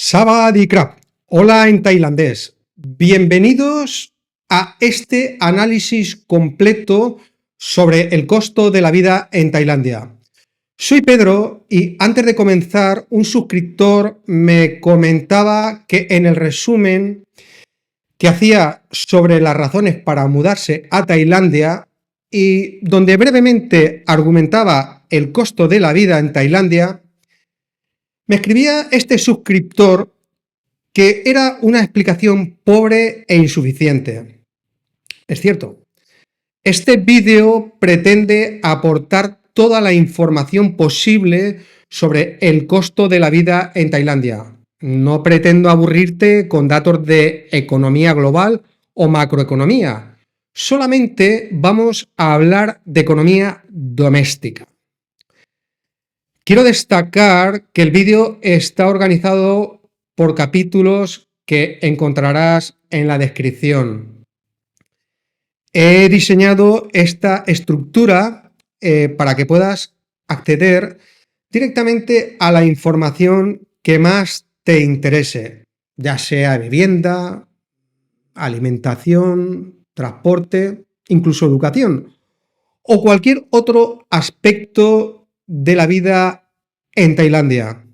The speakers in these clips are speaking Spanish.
Sawadee krap. Hola en tailandés. Bienvenidos a este análisis completo sobre el costo de la vida en Tailandia. Soy Pedro y antes de comenzar, un suscriptor me comentaba que en el resumen que hacía sobre las razones para mudarse a Tailandia y donde brevemente argumentaba el costo de la vida en Tailandia, me escribía este suscriptor que era una explicación pobre e insuficiente. Es cierto, este vídeo pretende aportar toda la información posible sobre el costo de la vida en Tailandia. No pretendo aburrirte con datos de economía global o macroeconomía. Solamente vamos a hablar de economía doméstica. Quiero destacar que el vídeo está organizado por capítulos que encontrarás en la descripción. He diseñado esta estructura para que puedas acceder directamente a la información que más te interese, ya sea vivienda, alimentación, transporte, incluso educación o cualquier otro aspecto de la vida en Tailandia.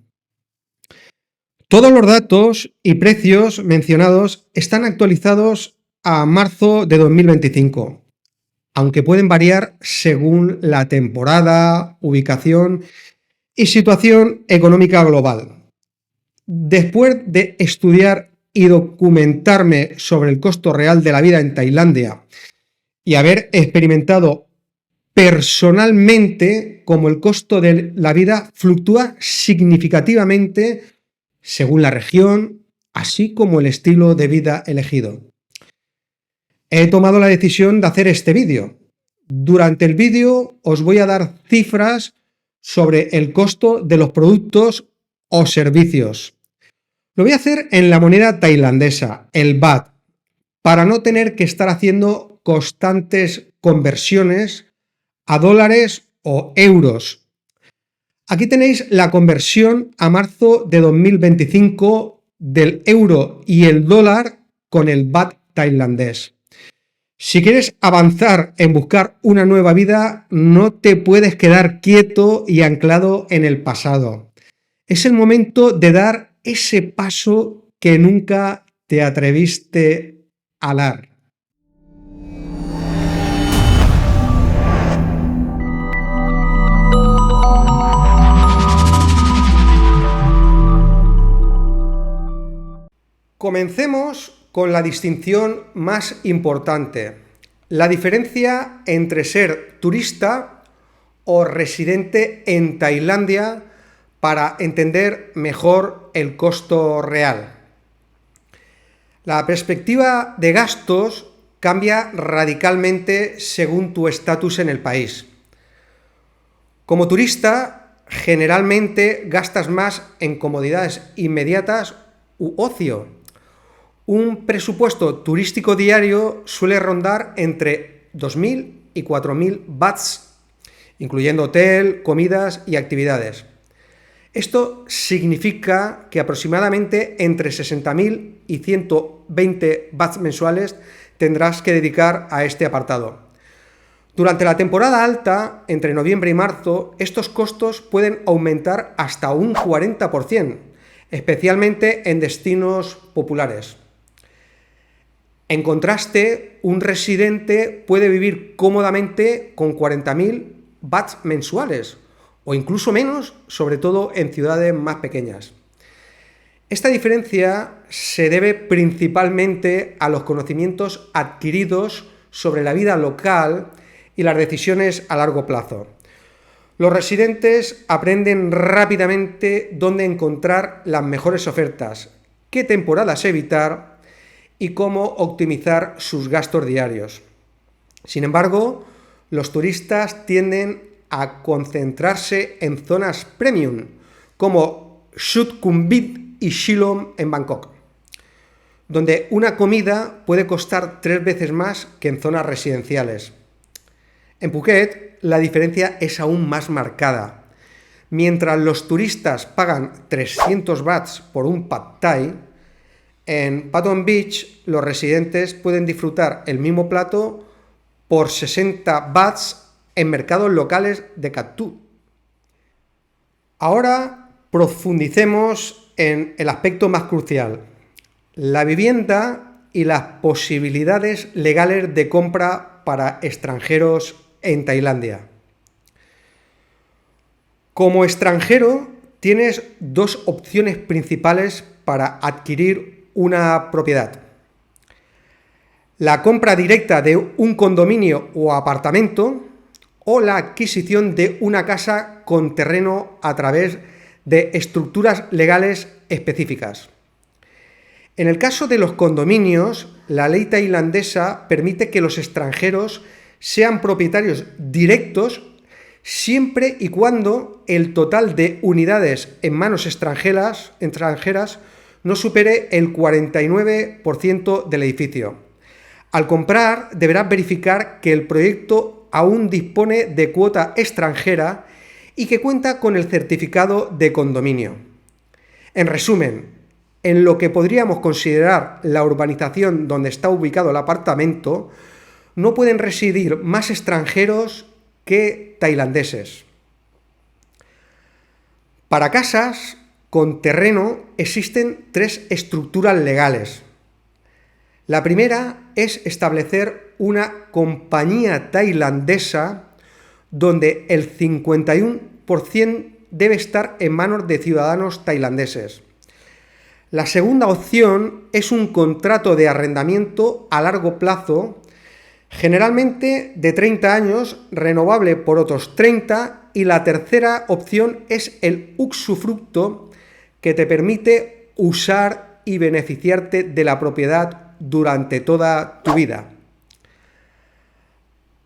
Todos los datos y precios mencionados están actualizados a marzo de 2025, aunque pueden variar según la temporada, ubicación y situación económica global. Después de estudiar y documentarme sobre el costo real de la vida en Tailandia y haber experimentado personalmente cómo el costo de la vida fluctúa significativamente según la región, así como el estilo de vida elegido, he tomado la decisión de hacer este vídeo. Durante el vídeo os voy a dar cifras sobre el costo de los productos o servicios. Lo voy a hacer en la moneda tailandesa, el baht, para no tener que estar haciendo constantes conversiones a dólares o euros. Aquí tenéis la conversión a marzo de 2025 del euro y el dólar con el baht tailandés. Si quieres avanzar en buscar una nueva vida, no te puedes quedar quieto y anclado en el pasado. Es el momento de dar ese paso que nunca te atreviste a dar. Comencemos con la distinción más importante, la diferencia entre ser turista o residente en Tailandia para entender mejor el costo real. La perspectiva de gastos cambia radicalmente según tu estatus en el país. Como turista, generalmente gastas más en comodidades inmediatas u ocio. Un presupuesto turístico diario suele rondar entre 2.000 y 4.000 bahts, incluyendo hotel, comidas y actividades. Esto significa que aproximadamente entre 60.000 y 120 bahts mensuales tendrás que dedicar a este apartado. Durante la temporada alta, entre noviembre y marzo, estos costos pueden aumentar hasta un 40%, especialmente en destinos populares. En contraste, un residente puede vivir cómodamente con 40.000 bahts mensuales o incluso menos, sobre todo en ciudades más pequeñas. Esta diferencia se debe principalmente a los conocimientos adquiridos sobre la vida local y las decisiones a largo plazo. Los residentes aprenden rápidamente dónde encontrar las mejores ofertas, qué temporadas evitar y cómo optimizar sus gastos diarios. Sin embargo, los turistas tienden a concentrarse en zonas premium, como Sukhumvit y Shillong en Bangkok, donde una comida puede costar 3 veces más que en zonas residenciales. En Phuket, la diferencia es aún más marcada. Mientras los turistas pagan 300 bahts por un pad thai, en Patong Beach los residentes pueden disfrutar el mismo plato por 60 bahts en mercados locales de Cat Two. Ahora profundicemos en el aspecto más crucial, la vivienda y las posibilidades legales de compra para extranjeros en Tailandia. Como extranjero, tienes dos opciones principales para adquirir una propiedad. La compra directa de un condominio o apartamento o la adquisición de una casa con terreno a través de estructuras legales específicas. En el caso de los condominios, la ley tailandesa permite que los extranjeros sean propietarios directos siempre y cuando el total de unidades en manos extranjeras no supere el 49% del edificio. Al comprar, deberás verificar que el proyecto aún dispone de cuota extranjera y que cuenta con el certificado de condominio. En resumen, en lo que podríamos considerar la urbanización donde está ubicado el apartamento, no pueden residir más extranjeros que tailandeses. Para casas con terreno existen tres estructuras legales. La primera es establecer una compañía tailandesa donde el 51% debe estar en manos de ciudadanos tailandeses. La segunda opción es un contrato de arrendamiento a largo plazo, generalmente de 30 años, renovable por otros 30, y la tercera opción es el usufructo, que te permite usar y beneficiarte de la propiedad durante toda tu vida.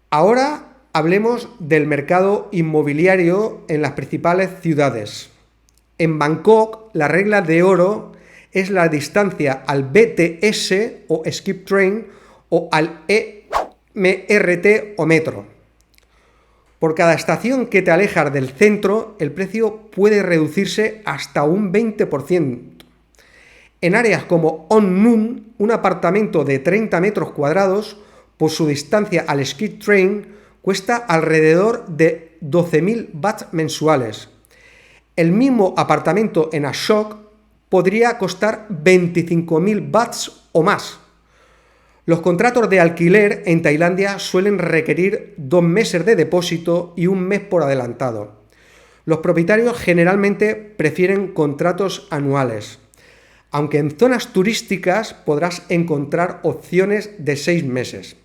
Ahora hablemos del mercado inmobiliario en las principales ciudades. En Bangkok, la regla de oro es la distancia al BTS o Skip Train o al MRT o metro. Por cada estación que te alejas del centro, el precio puede reducirse hasta un 20%. En áreas como On Nun, un apartamento de 30 metros cuadrados, por su distancia al Skip Train, cuesta alrededor de 12.000 bahts mensuales. El mismo apartamento en Ashok podría costar 25.000 bahts o más. Los contratos de alquiler en Tailandia suelen requerir 2 meses de depósito y 1 mes por adelantado. Los propietarios generalmente prefieren contratos anuales, aunque en zonas turísticas podrás encontrar opciones de 6 meses.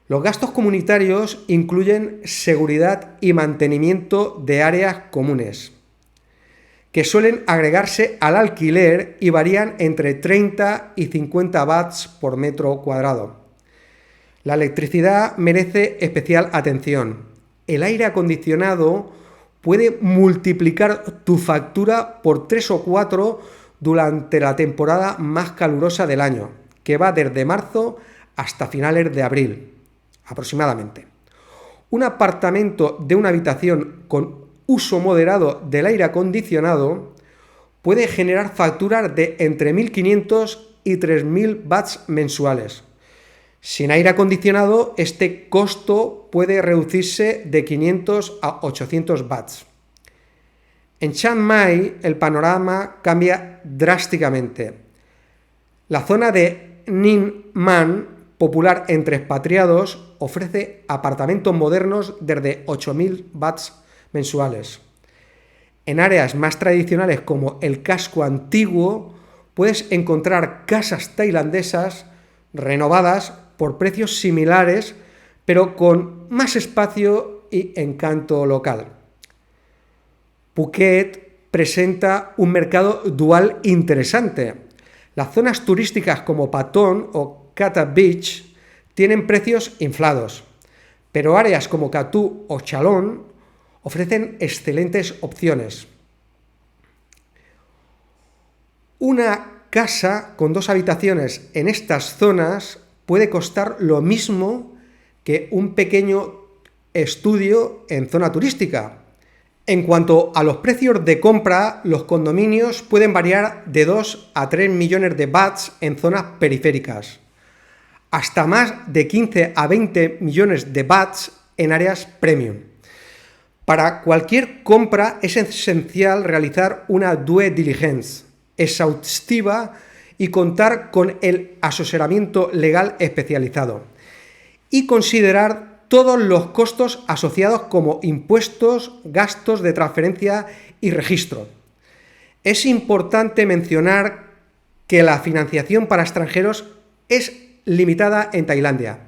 Los gastos comunitarios incluyen seguridad y mantenimiento de áreas comunes, que suelen agregarse al alquiler y varían entre 30 y 50 bahts por metro cuadrado. La electricidad merece especial atención. El aire acondicionado puede multiplicar tu factura por 3 o 4 durante la temporada más calurosa del año, que va desde marzo hasta finales de abril, aproximadamente. Un apartamento de una habitación con uso moderado del aire acondicionado puede generar facturas de entre 1.500 y 3.000 bahts mensuales. Sin aire acondicionado, este costo puede reducirse de 500 a 800 bahts. En Chiang Mai el panorama cambia drásticamente. La zona de Ninh Man, popular entre expatriados, ofrece apartamentos modernos desde 8.000 bahts mensuales. En áreas más tradicionales como el casco antiguo puedes encontrar casas tailandesas renovadas por precios similares, pero con más espacio y encanto local. Phuket presenta un mercado dual interesante. Las zonas turísticas como Patong o Kata Beach tienen precios inflados, pero áreas como Cat Two o Chalon ofrecen excelentes opciones. Una casa con 2 habitaciones en estas zonas puede costar lo mismo que un pequeño estudio en zona turística. En cuanto a los precios de compra, los condominios pueden variar de 2 a 3 millones de bahts en zonas periféricas, hasta más de 15 a 20 millones de bahts en áreas premium. Para cualquier compra es esencial realizar una due diligence exhaustiva y contar con el asesoramiento legal especializado y considerar todos los costos asociados como impuestos, gastos de transferencia y registro. Es importante mencionar que la financiación para extranjeros es limitada en Tailandia.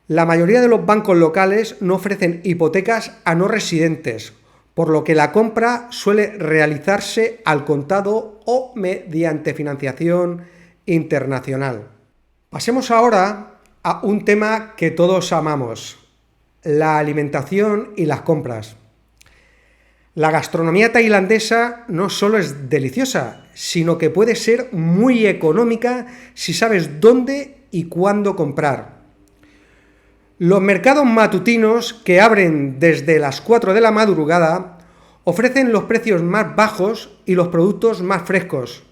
La mayoría de los bancos locales no ofrecen hipotecas a no residentes, por lo que la compra suele realizarse al contado o mediante financiación internacional. Pasemos ahora a un tema que todos amamos: la alimentación y las compras. La gastronomía tailandesa no solo es deliciosa, sino que puede ser muy económica si sabes dónde y cuándo comprar. Los mercados matutinos, que abren desde las 4 de la madrugada, ofrecen los precios más bajos y los productos más frescos.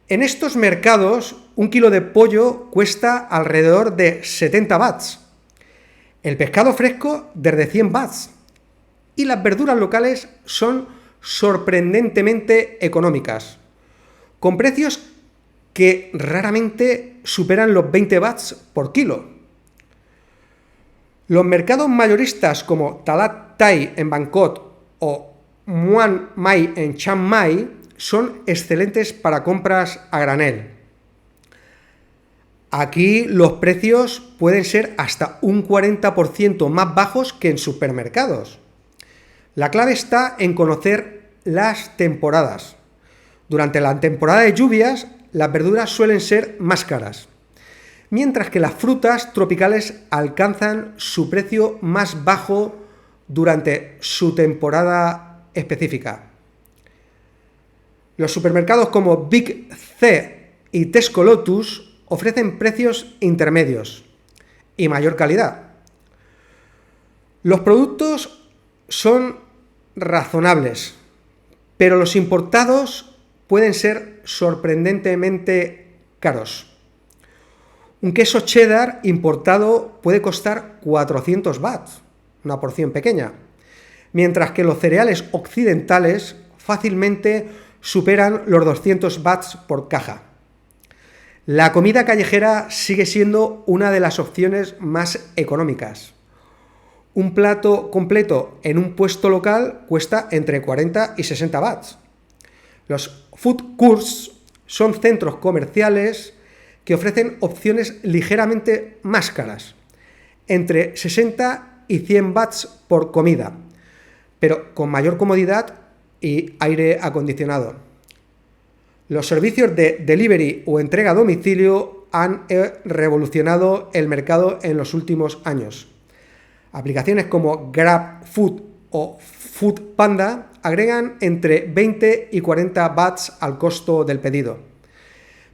En estos mercados, un kilo de pollo cuesta alrededor de 70 bahts, el pescado fresco desde 100 bahts, y las verduras locales son sorprendentemente económicas, con precios que raramente superan los 20 bahts por kilo. Los mercados mayoristas como Talat Thai en Bangkok o Muan Mai en Chiang Mai son excelentes para compras a granel. Aquí los precios pueden ser hasta un 40% más bajos que en supermercados. La clave está en conocer las temporadas. Durante la temporada de lluvias, las verduras suelen ser más caras, mientras que las frutas tropicales alcanzan su precio más bajo durante su temporada específica. Los supermercados como Big C y Tesco Lotus ofrecen precios intermedios y mayor calidad. Los productos son razonables, pero los importados pueden ser sorprendentemente caros. Un queso cheddar importado puede costar 400 bahts, una porción pequeña, mientras que los cereales occidentales fácilmente superan los 200 bahts por caja. La comida callejera sigue siendo una de las opciones más económicas. Un plato completo en un puesto local cuesta entre 40 y 60 bahts. Los food courts son centros comerciales que ofrecen opciones ligeramente más caras, entre 60 y 100 bahts por comida, pero con mayor comodidad y aire acondicionado. Los servicios de delivery o entrega a domicilio han revolucionado el mercado en los últimos años. Aplicaciones como GrabFood o Foodpanda agregan entre 20 y 40 bahts al costo del pedido,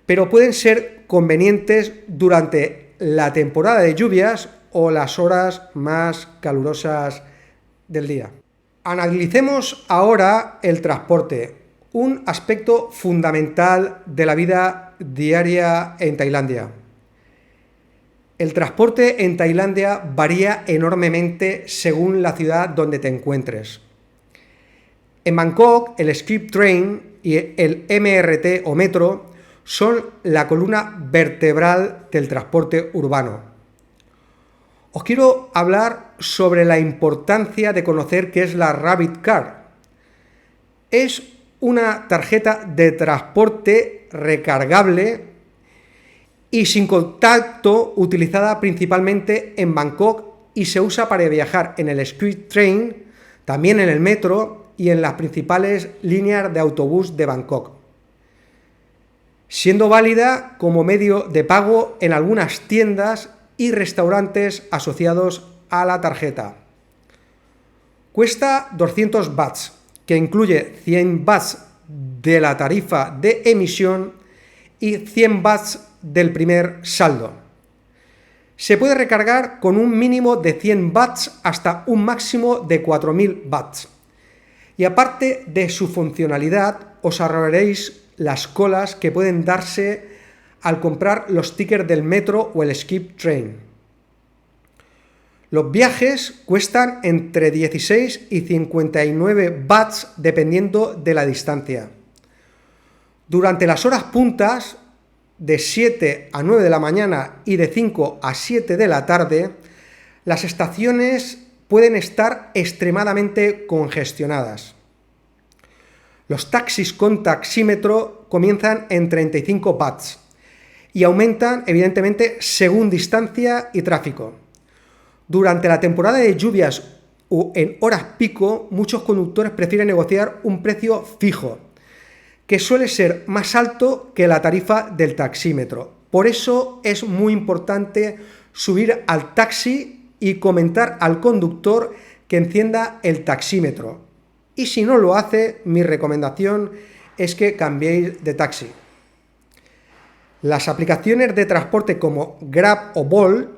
pero pueden ser convenientes durante la temporada de lluvias o las horas más calurosas del día. Analicemos ahora el transporte, un aspecto fundamental de la vida diaria en Tailandia. El transporte en Tailandia varía enormemente según la ciudad donde te encuentres. En Bangkok, el Script Train y el MRT o metro son la columna vertebral del transporte urbano. Os quiero hablar sobre la importancia de conocer qué es la Rabbit Card. Es una tarjeta de transporte recargable y sin contacto utilizada principalmente en Bangkok y se usa para viajar en el Script Train, también en el metro y en las principales líneas de autobús de Bangkok, siendo válida como medio de pago en algunas tiendas y restaurantes asociados a la tarjeta. Cuesta 200 bahts, que incluye 100 bahts de la tarifa de emisión y 100 bahts del primer saldo. Se puede recargar con un mínimo de 100 watts hasta un máximo de 4000 watts. Y aparte de su funcionalidad, os ahorraréis las colas que pueden darse al comprar los tickets del metro o el Skip Train. Los viajes cuestan entre 16 y 59 watts dependiendo de la distancia. Durante las horas puntas, de 7 a 9 de la mañana y de 5 a 7 de la tarde, las estaciones pueden estar extremadamente congestionadas. Los taxis con taxímetro comienzan en 35 watts y aumentan, evidentemente, según distancia y tráfico. Durante la temporada de lluvias o en horas pico, muchos conductores prefieren negociar un precio fijo, que suele ser más alto que la tarifa del taxímetro. Por eso es muy importante subir al taxi y comentar al conductor que encienda el taxímetro. Y si no lo hace, mi recomendación es que cambiéis de taxi. Las aplicaciones de transporte como Grab o Bolt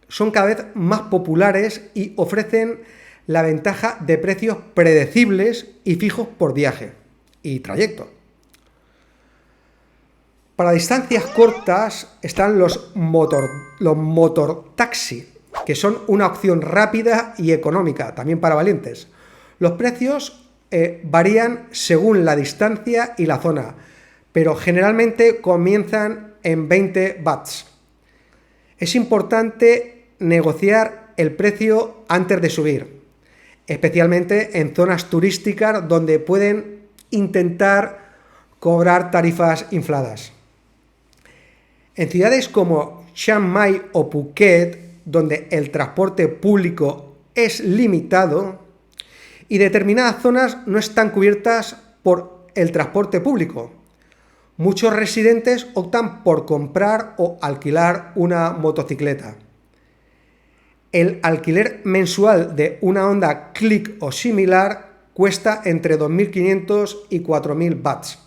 son cada vez más populares y ofrecen la ventaja de precios predecibles y fijos por viaje y trayecto. Para distancias cortas están los motortaxi, que son una opción rápida y económica, también para valientes. Los precios varían según la distancia y la zona, pero generalmente comienzan en 20 watts. Es importante negociar el precio antes de subir, especialmente en zonas turísticas donde pueden intentar cobrar tarifas infladas. En ciudades como Chiang Mai o Phuket, donde el transporte público es limitado y determinadas zonas no están cubiertas por el transporte público, muchos residentes optan por comprar o alquilar una motocicleta. El alquiler mensual de una Honda Click o similar cuesta entre 2.500 y 4.000 watts,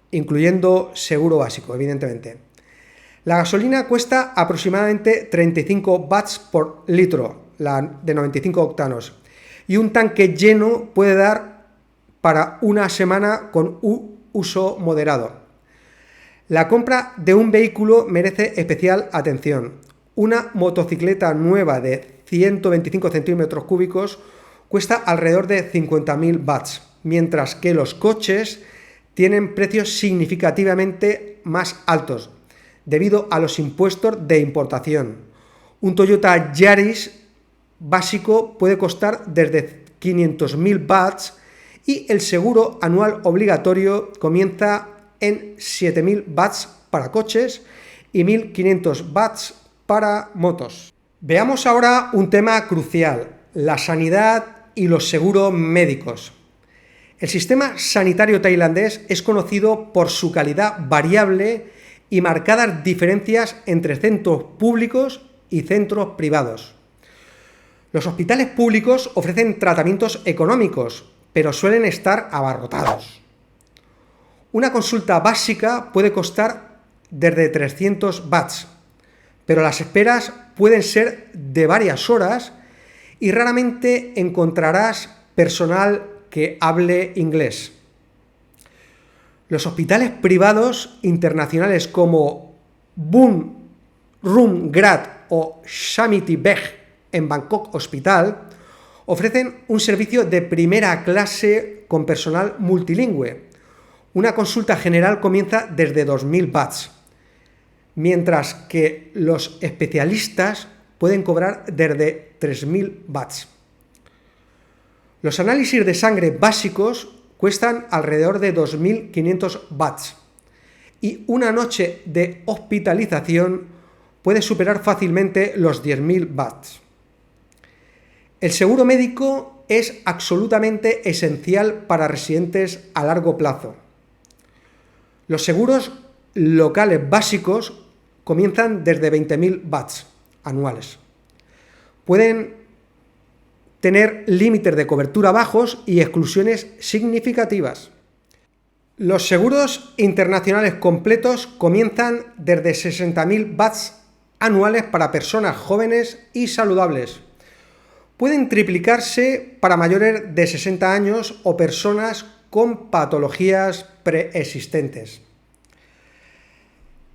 incluyendo seguro básico, evidentemente. La gasolina cuesta aproximadamente 35 watts por litro, la de 95 octanos, y un tanque lleno puede dar para una semana con un uso moderado. La compra de un vehículo merece especial atención. Una motocicleta nueva de 125 centímetros cúbicos cuesta alrededor de 50.000 watts, mientras que los coches tienen precios significativamente más altos, debido a los impuestos de importación. Un Toyota Yaris básico puede costar desde 500.000 watts y el seguro anual obligatorio comienza en 7.000 watts para coches y 1.500 watts para motos. Veamos ahora un tema crucial: la sanidad y los seguros médicos. El sistema sanitario tailandés es conocido por su calidad variable y marcadas diferencias entre centros públicos y centros privados. Los hospitales públicos ofrecen tratamientos económicos, pero suelen estar abarrotados. Una consulta básica puede costar desde 300 watts, pero las esperas pueden ser de varias horas y raramente encontrarás personal que hable inglés. Los hospitales privados internacionales como Bum Rum Grad o Samity Beg en Bangkok Hospital ofrecen un servicio de primera clase con personal multilingüe. Una consulta general comienza desde 2.000 watts, mientras que los especialistas pueden cobrar desde 3.000 watts. Los análisis de sangre básicos cuestan alrededor de 2.500 watts y una noche de hospitalización puede superar fácilmente los 10.000 watts. El seguro médico es absolutamente esencial para residentes a largo plazo. Los seguros locales básicos comienzan desde 20.000 watts anuales. Pueden tener límites de cobertura bajos y exclusiones significativas. Los seguros internacionales completos comienzan desde 60.000 watts anuales para personas jóvenes y saludables. Pueden triplicarse para mayores de 60 años o personas con patologías preexistentes.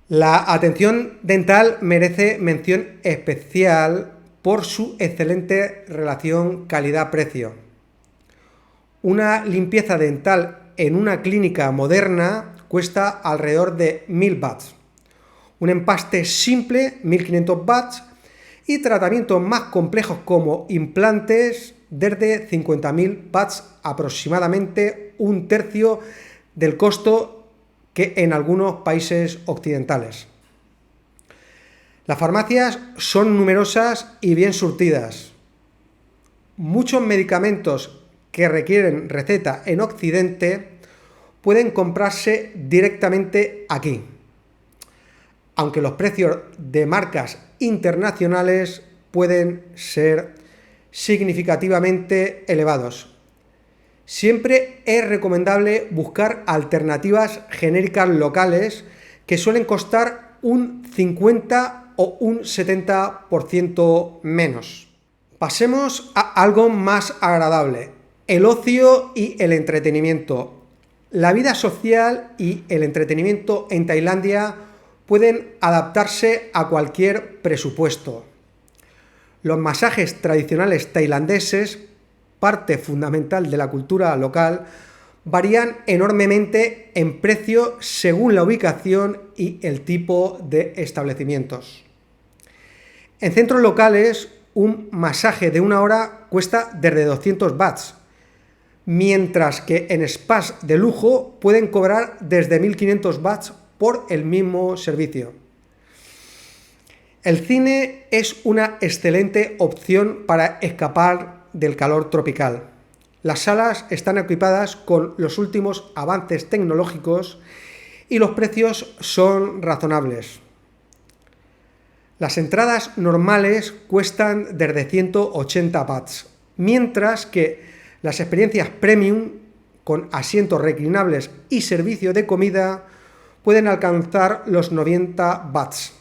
La atención dental merece mención especial por su excelente relación calidad-precio. Una limpieza dental en una clínica moderna cuesta alrededor de 1000 bahts. Un empaste simple, 1500 bahts, y tratamientos más complejos como implantes desde 50.000 bahts, aproximadamente un tercio del costo que en algunos países occidentales. Las farmacias son numerosas y bien surtidas. Muchos medicamentos que requieren receta en Occidente pueden comprarse directamente aquí, aunque los precios de marcas internacionales pueden ser significativamente elevados. Siempre es recomendable buscar alternativas genéricas locales que suelen costar un 50 o un 70% menos. Pasemos a algo más agradable: el ocio y el entretenimiento. La vida social y el entretenimiento en Tailandia pueden adaptarse a cualquier presupuesto. Los masajes tradicionales tailandeses, parte fundamental de la cultura local, varían enormemente en precio según la ubicación y el tipo de establecimientos. En centros locales, un masaje de 1 hora cuesta desde 200 bahts, mientras que en spas de lujo pueden cobrar desde 1500 bahts por el mismo servicio. El cine es una excelente opción para escapar del calor tropical. Las salas están equipadas con los últimos avances tecnológicos y los precios son razonables. Las entradas normales cuestan desde 180 bahts, mientras que las experiencias premium, con asientos reclinables y servicio de comida, pueden alcanzar los 90 bahts.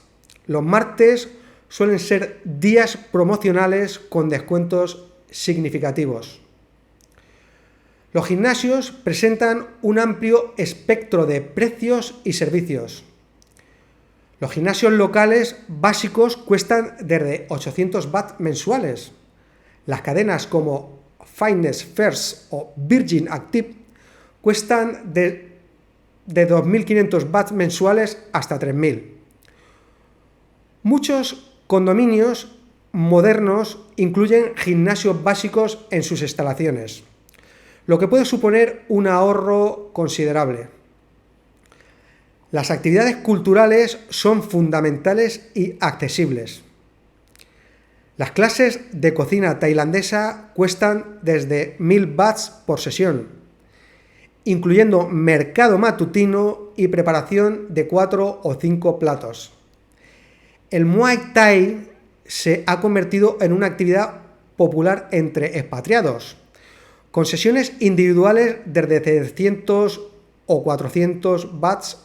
Los martes suelen ser días promocionales con descuentos significativos. Los gimnasios presentan un amplio espectro de precios y servicios. Los gimnasios locales básicos cuestan desde 800 bahts mensuales. Las cadenas como Fitness First o Virgin Active cuestan de 2.500 bahts mensuales hasta 3.000. Muchos condominios modernos incluyen gimnasios básicos en sus instalaciones, lo que puede suponer un ahorro considerable. Las actividades culturales son fundamentales y accesibles. Las clases de cocina tailandesa cuestan desde 1000 bahts por sesión, incluyendo mercado matutino y preparación de 4 o 5 platos. El Muay Thai se ha convertido en una actividad popular entre expatriados, con sesiones individuales desde 300 o 400 bahts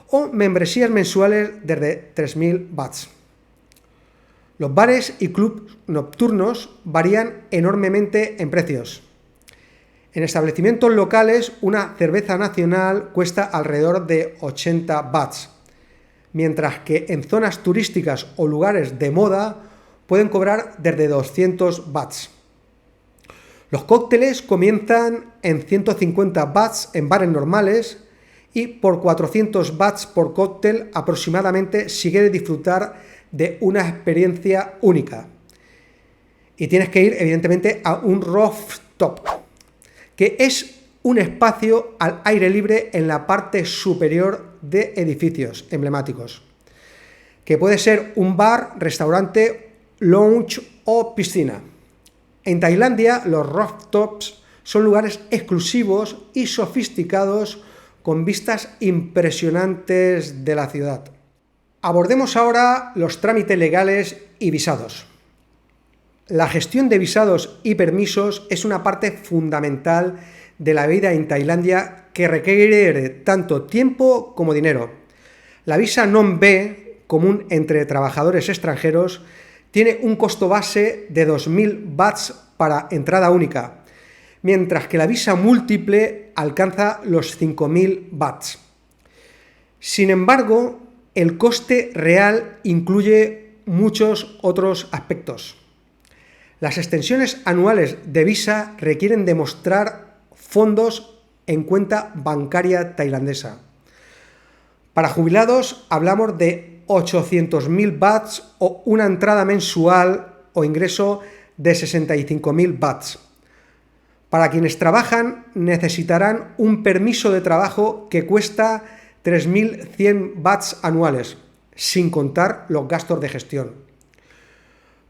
o membresías mensuales desde 3000 bahts. Los bares y clubs nocturnos varían enormemente en precios. En establecimientos locales, una cerveza nacional cuesta alrededor de 80 bahts, mientras que en zonas turísticas o lugares de moda pueden cobrar desde 200 bahts. Los cócteles comienzan en 150 bahts en bares normales y por 400 bahts por cóctel aproximadamente si quieres disfrutar de una experiencia única. Y tienes que ir, evidentemente, a un rooftop, que es un espacio al aire libre en la parte superior de edificios emblemáticos, que puede ser un bar, restaurante, lounge o piscina. En Tailandia, los rooftops son lugares exclusivos y sofisticados con vistas impresionantes de la ciudad. Abordemos ahora los trámites legales y visados. La gestión de visados y permisos es una parte fundamental de la vida en Tailandia que requiere tanto tiempo como dinero. La visa non-B común entre trabajadores extranjeros tiene un costo base de 2.000 bahts para entrada única, mientras que la visa múltiple alcanza los 5.000 bahts. Sin embargo, el coste real incluye muchos otros aspectos. Las extensiones anuales de visa requieren demostrar fondos en cuenta bancaria tailandesa. Para jubilados hablamos de 800.000 bahts o una entrada mensual o ingreso de 65.000 bahts. Para quienes trabajan necesitarán un permiso de trabajo que cuesta 3.100 bahts anuales, sin contar los gastos de gestión.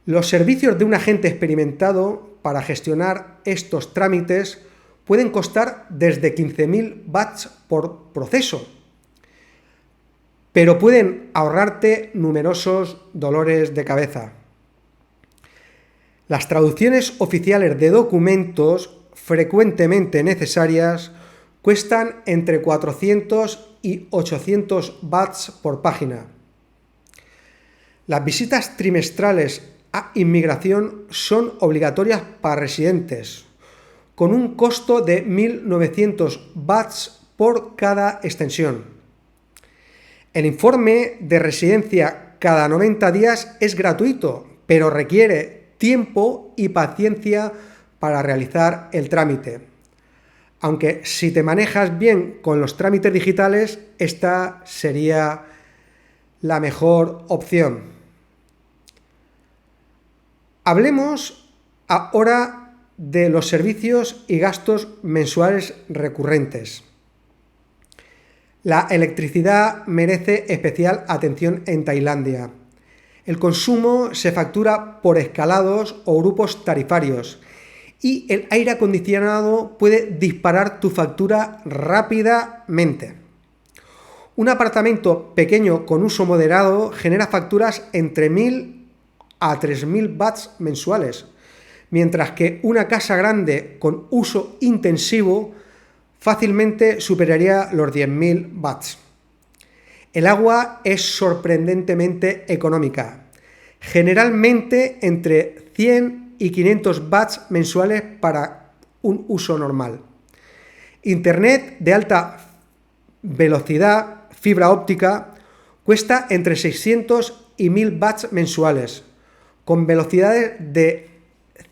Los servicios de un agente experimentado para gestionar estos trámites pueden costar desde 15.000 bahts por proceso, pero pueden ahorrarte numerosos dolores de cabeza. Las traducciones oficiales de documentos frecuentemente necesarias cuestan entre 400 y 800 bahts por página. Las visitas trimestrales a inmigración son obligatorias para residentes, con un costo de 1.900 bahts por cada extensión. El informe de residencia cada 90 días es gratuito, pero requiere tiempo y paciencia para realizar el trámite. Aunque si te manejas bien con los trámites digitales, esta sería la mejor opción. Hablemos ahora de los servicios y gastos mensuales recurrentes. La electricidad merece especial atención en Tailandia. El consumo se factura por escalados o grupos tarifarios y el aire acondicionado puede disparar tu factura rápidamente. Un apartamento pequeño con uso moderado genera facturas entre 1.000 a 3.000 bahts mensuales, mientras que una casa grande con uso intensivo fácilmente superaría los 10.000 bahts. El agua es sorprendentemente económica, generalmente entre 100 y 500 bahts mensuales para un uso normal. Internet de alta velocidad, fibra óptica, cuesta entre 600 y 1.000 bahts mensuales, con velocidades de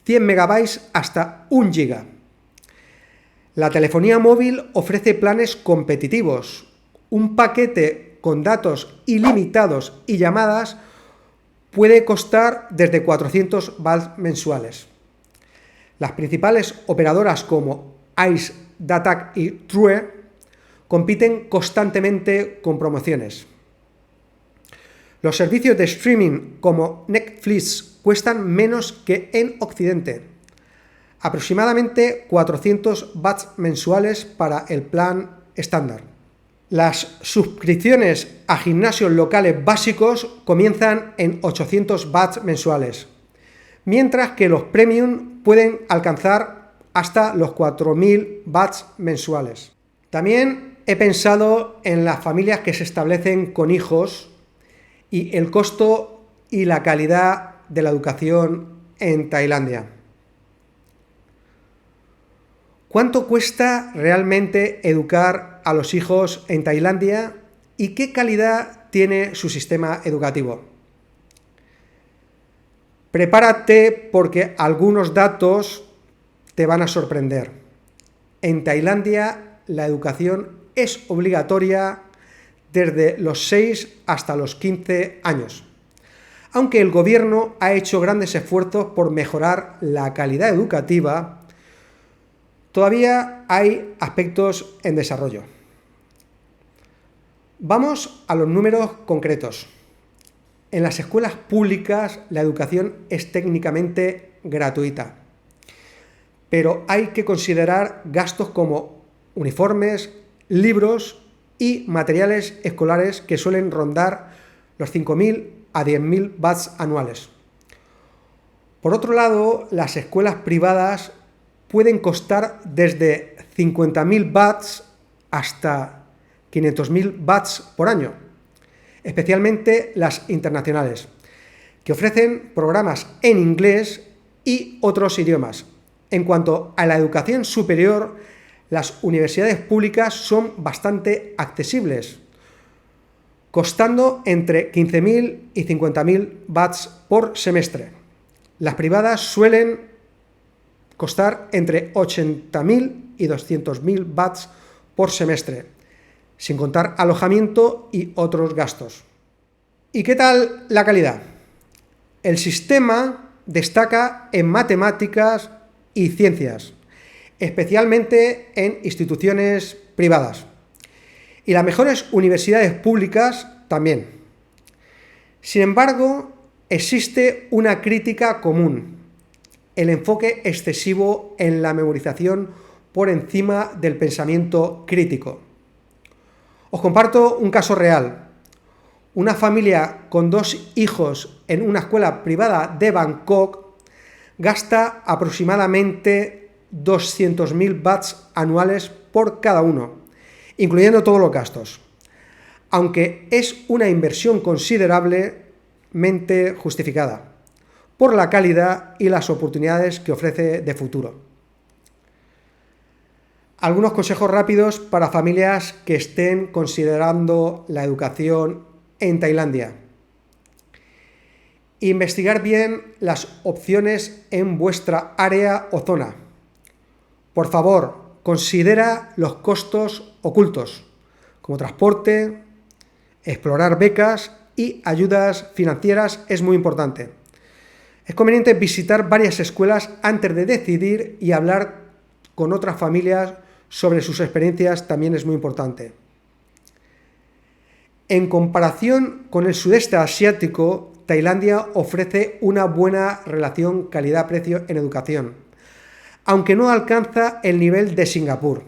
100 megabytes hasta 1 giga. La telefonía móvil ofrece planes competitivos. Un paquete con datos ilimitados y llamadas puede costar desde 400 bahts mensuales. Las principales operadoras como Ice, Datak y True compiten constantemente con promociones. Los servicios de streaming como Netflix cuestan menos que en Occidente, aproximadamente 400 bahts mensuales para el plan estándar. Las suscripciones a gimnasios locales básicos comienzan en 800 bahts mensuales, mientras que los premium pueden alcanzar hasta los 4.000 bahts mensuales. También he pensado en las familias que se establecen con hijos y el costo y la calidad de la educación en Tailandia. ¿Cuánto cuesta realmente educar a los hijos en Tailandia y qué calidad tiene su sistema educativo? Prepárate porque algunos datos te van a sorprender. En Tailandia la educación es obligatoria desde los 6 hasta los 15 años, aunque el gobierno ha hecho grandes esfuerzos por mejorar la calidad educativa. Todavía hay aspectos en desarrollo. Vamos a los números concretos. En las escuelas públicas la educación es técnicamente gratuita, pero hay que considerar gastos como uniformes, libros y materiales escolares que suelen rondar los 5.000 a 10.000 bahts anuales. Por otro lado, las escuelas privadas pueden costar desde 50.000 bahts hasta 500.000 bahts por año. especialmente las internacionales, que ofrecen programas en inglés y otros idiomas. En cuanto a la educación superior, las universidades públicas son bastante accesibles, costando entre 15.000 y 50.000 bahts por semestre. Las privadas suelen costar entre 80.000 y 200.000 bahts por semestre, sin contar alojamiento y otros gastos. ¿Y qué tal la calidad? El sistema destaca en matemáticas y ciencias, especialmente en instituciones privadas. Y las mejores universidades públicas también. Sin embargo, existe una crítica común: el enfoque excesivo en la memorización por encima del pensamiento crítico. Os comparto un caso real. Una familia con 2 hijos en una escuela privada de Bangkok gasta aproximadamente 200.000 bahts anuales por cada uno, incluyendo todos los gastos, aunque es una inversión considerablemente justificada por la calidad y las oportunidades que ofrece de futuro. Algunos consejos rápidos para familias que estén considerando la educación en Tailandia. Investigar bien las opciones en vuestra área o zona. Por favor, considera los costos ocultos, como transporte, explorar becas y ayudas financieras es muy importante. Es conveniente visitar varias escuelas antes de decidir, y hablar con otras familias sobre sus experiencias también es muy importante. En comparación con el sudeste asiático, Tailandia ofrece una buena relación calidad-precio en educación, aunque no alcanza el nivel de Singapur,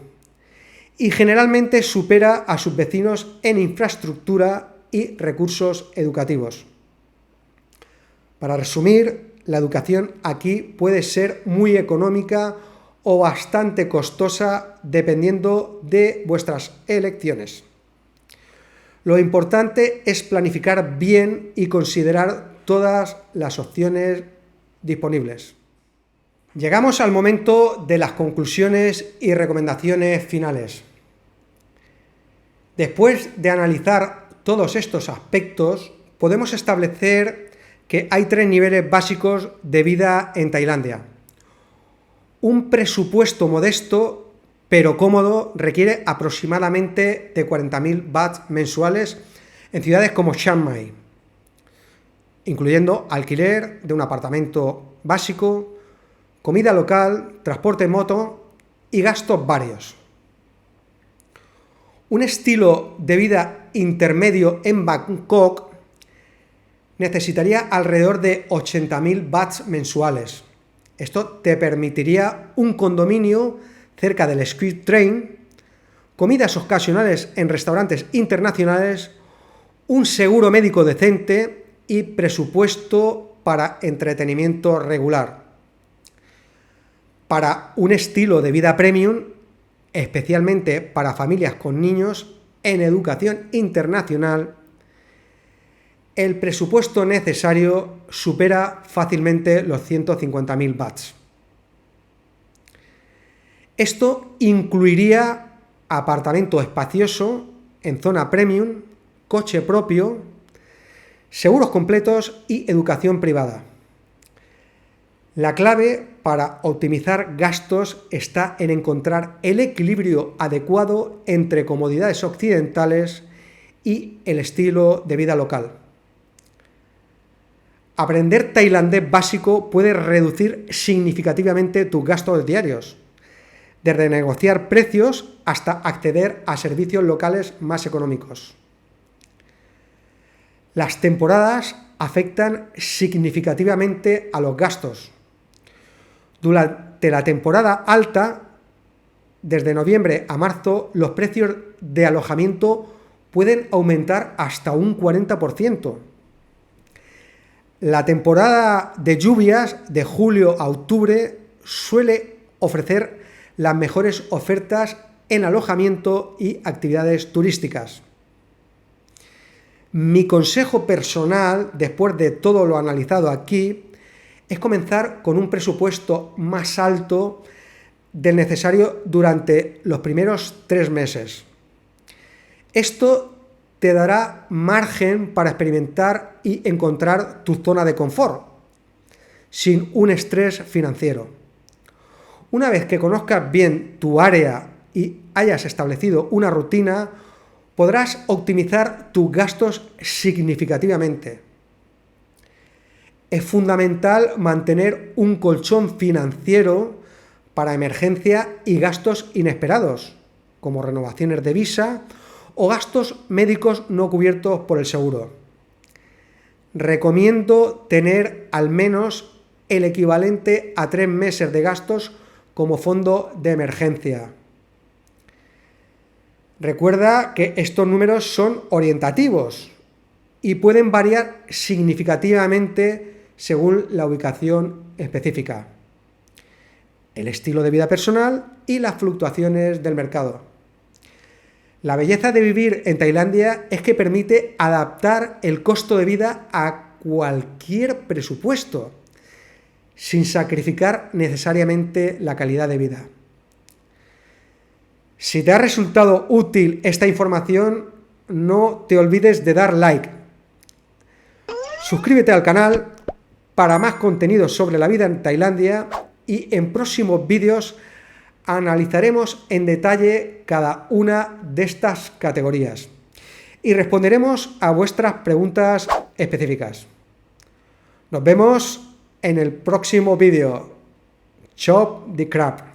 y generalmente supera a sus vecinos en infraestructura y recursos educativos. Para resumir, la educación aquí puede ser muy económica o bastante costosa dependiendo de vuestras elecciones. Lo importante es planificar bien y considerar todas las opciones disponibles. Llegamos al momento de las conclusiones y recomendaciones finales. Después de analizar todos estos aspectos, podemos establecer que hay 3 niveles básicos de vida en Tailandia. Un presupuesto modesto pero cómodo requiere aproximadamente de 40.000 bahts mensuales en ciudades como Chiang Mai, incluyendo alquiler de un apartamento básico, comida local, transporte en moto y gastos varios. Un estilo de vida intermedio en Bangkok necesitaría alrededor de 80.000 bahts mensuales. Esto te permitiría un condominio cerca del Square Train, comidas ocasionales en restaurantes internacionales, un seguro médico decente y presupuesto para entretenimiento regular. Para un estilo de vida premium, especialmente para familias con niños en educación internacional, el presupuesto necesario supera fácilmente los 150.000 bahts. Esto incluiría apartamento espacioso en zona premium, coche propio, seguros completos y educación privada. La clave para optimizar gastos está en encontrar el equilibrio adecuado entre comodidades occidentales y el estilo de vida local. Aprender tailandés básico puede reducir significativamente tus gastos diarios, desde negociar precios hasta acceder a servicios locales más económicos. Las temporadas afectan significativamente a los gastos. Durante la temporada alta, desde noviembre a marzo, los precios de alojamiento pueden aumentar hasta un 40%. La temporada de lluvias, de julio a octubre, suele ofrecer las mejores ofertas en alojamiento y actividades turísticas. Mi consejo personal, después de todo lo analizado aquí, es comenzar con un presupuesto más alto del necesario durante los primeros 3 meses. Esto te dará margen para experimentar y encontrar tu zona de confort, sin un estrés financiero. Una vez que conozcas bien tu área y hayas establecido una rutina, podrás optimizar tus gastos significativamente. Es fundamental mantener un colchón financiero para emergencia y gastos inesperados, como renovaciones de visa o gastos médicos no cubiertos por el seguro. Recomiendo tener al menos el equivalente a 3 meses de gastos como fondo de emergencia. Recuerda que estos números son orientativos y pueden variar significativamente según la ubicación específica, el estilo de vida personal y las fluctuaciones del mercado. La belleza de vivir en Tailandia es que permite adaptar el costo de vida a cualquier presupuesto, sin sacrificar necesariamente la calidad de vida. Si te ha resultado útil esta información, no te olvides de dar like. Suscríbete al canal para más contenido sobre la vida en Tailandia y en próximos vídeos analizaremos en detalle cada una de estas categorías y responderemos a vuestras preguntas específicas. Nos vemos en el próximo vídeo. Chop the crab.